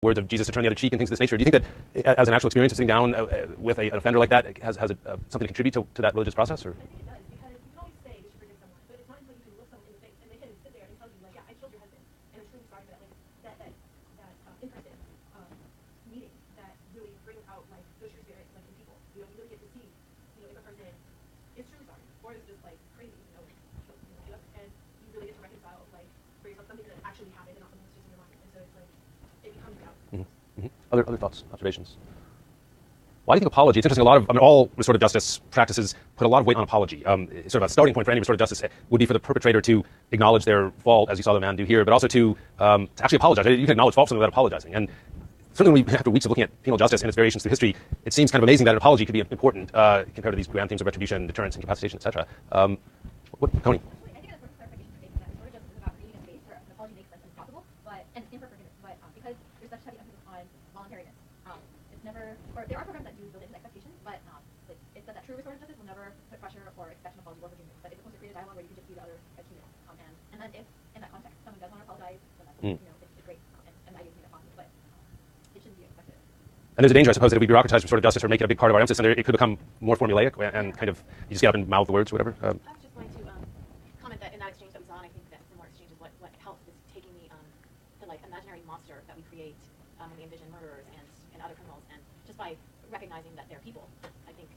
words of Jesus to turn the other cheek and things of this nature. Do you think that as an actual experience of sitting down with an offender like that has something to contribute to that religious process? Or? I think it does, because you can always say that you forgive someone, but it's not until you can look someone in the face and they can sit there and tell you, like, yeah, I killed your husband, and I'm truly sorry for that. Like that in-person meeting that really brings out like those true spirits, like in people. You know, you really get to see, if a person is truly sorry or is just like crazy, and you really get to reconcile like for yourself something that actually happened and not something that's just in your mind. And so it's like it becomes reality. Other thoughts, observations? Why do you think apology? It's interesting. All restorative justice practices put a lot of weight on apology. Sort of a starting point for any restorative justice would be for the perpetrator to acknowledge their fault, as you saw the man do here, but also to actually apologize. You can acknowledge fault without apologizing. And certainly, after weeks of looking at penal justice and its variations through history, it seems kind of amazing that an apology could be important compared to these grand themes of retribution, deterrence, incapacitation, etc. Tony? There are programs that do build in expectations, but it's said that true restorative justice will never put pressure or expect an apology or forgiveness. But it's supposed to create a dialogue where you can just be the other as human. And then if in that context someone does want to apologize, then that's it's great. And I do think that's possible, but it shouldn't be expected. And there's a danger, I suppose, that if we bureaucratize restorative justice or make it a big part of our emphasis, and it could become more formulaic and kind of you just get up and mouth the words or whatever. I was just going to comment that in that exchange that we saw, and I think that similar exchange is what helps is taking the like imaginary monster that we create when we envision murderers and other criminals, and just by recognizing that they're people, I think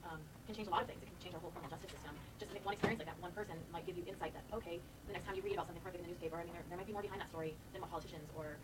can change a lot of things. It can change our whole criminal justice system. Just one experience like that, one person might give you insight that, okay, the next time you read about something horrific in the newspaper, I mean, there might be more behind that story than what politicians or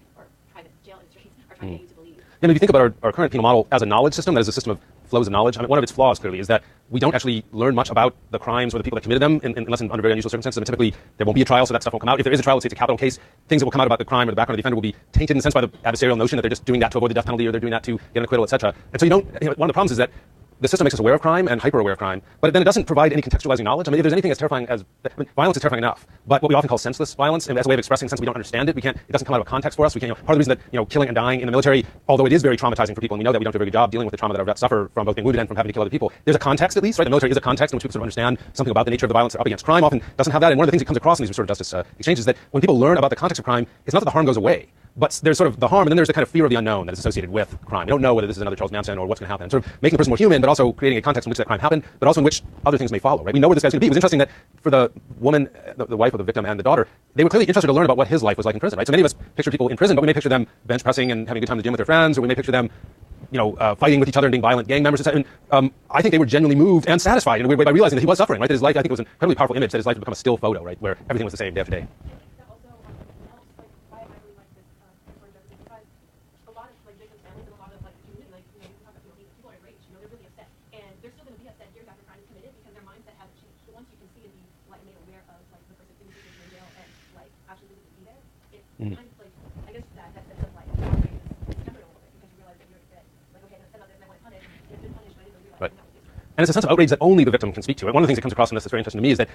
private jail industries are trying to get you to believe. And if you think about our current penal model as a knowledge system, that is a system of flows of knowledge, I mean, one of its flaws clearly is that we don't actually learn much about the crimes or the people that committed them unless under very unusual circumstances. I mean, typically, there won't be a trial, so that stuff won't come out. If there is a trial, let's say it's a capital case, things that will come out about the crime or the background of the offender will be tainted in a sense by the adversarial notion that they're just doing that to avoid the death penalty or they're doing that to get an acquittal, etc. And so one of the problems is that the system makes us aware of crime and hyper-aware of crime, but then it doesn't provide any contextualizing knowledge. I mean, if there's anything as terrifying as violence is terrifying enough, but what we often call senseless violence, and as a way of expressing sense we don't understand it, it doesn't come out of a context for us. We can't, part of the reason that killing and dying in the military, although it is very traumatizing for people, and we know that we don't do a very good job dealing with the trauma that our vets suffer from both being wounded and from having to kill other people. There's a context at least, right? The military is a context in which people sort of understand something about the nature of the violence they're up against. Crime often doesn't have that, and one of the things that comes across in these restorative justice exchanges is that when people learn about the context of crime, it's not that the harm goes away, but there's sort of the harm, and then there's the kind of fear of the unknown that is associated with crime. You don't know whether this is another Charles Manson or what's going to happen. Sort of making the person more human, but also creating a context in which that crime happened, but also in which other things may follow, right? We know where this guy's going to be. It was interesting that for the woman, the wife of the victim and the daughter, they were clearly interested to learn about what his life was like in prison, right? So many of us picture people in prison, but we may picture them bench pressing and having a good time in the gym with their friends, or we may picture them fighting with each other and being violent gang members, etc. And I think they were genuinely moved and satisfied in a weird way by realizing that he was suffering, right? That his life, I think it was an incredibly powerful image that his life would become a still photo, right? Where everything was the same day after day. I guess that sense of like boundaries is tempered a little bit because you realize that okay, that's another thing I want to punish. It's been punished, but I didn't realize right. that was And it's a sense of outrage that only the victim can speak to. And one of the things that comes across in this that's very interesting to me is that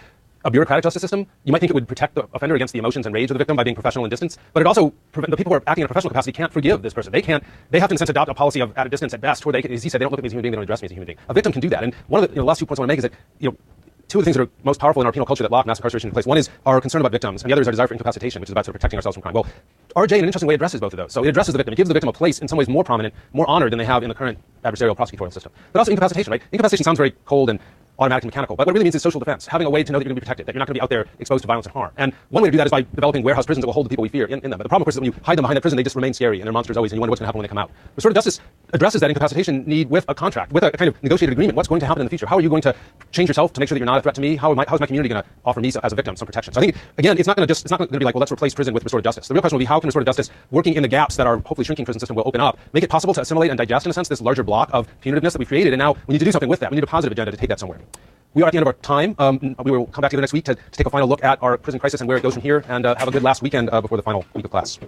a bureaucratic justice system, you might think it would protect the offender against the emotions and rage of the victim by being professional and distanced, but it also the people who are acting in a professional capacity can't forgive this person. They have to in a sense adopt a policy of at a distance at best, where as he said, they don't look at me as a human being, they don't address me as a human being. A victim can do that. And one of the last 2 points I want to make is that two of the things that are most powerful in our penal culture that lock mass incarceration in place. One is our concern about victims, and the other is our desire for incapacitation, which is about sort of protecting ourselves from crime. Well, RJ, in an interesting way, addresses both of those. So it addresses the victim. It gives the victim a place, in some ways, more prominent, more honored than they have in the current adversarial prosecutorial system. But also incapacitation, right? Incapacitation sounds very cold and automatic and mechanical, but what it really means is social defense, having a way to know that you're going to be protected, that you're not going to be out there exposed to violence and harm. And one way to do that is by developing warehouse prisons that will hold the people we fear in them. But the problem, of course, is that when you hide them behind that prison, they just remain scary, and they're monsters always, and you wonder what's going to happen when they come out. Restorative justice addresses that incapacitation need with a contract, with a kind of negotiated agreement. What's going to happen in the future? How are you going to change yourself to make sure that you're not a threat to me? How's my community going to offer me as a victim some protection? So I think, again, it's not going to be like, well, let's replace prison with restorative justice. The real question will be, how can restorative justice, working in the gaps that our hopefully shrinking prison system will open up, make it possible to assimilate and digest, in a sense, this larger block of punitiveness that we've created, and now we need to do something with that. We need a positive agenda to take that somewhere. We are at the end of our time. We will come back together next week to take a final look at our prison crisis and where it goes from here, and have a good last weekend before the final week of class.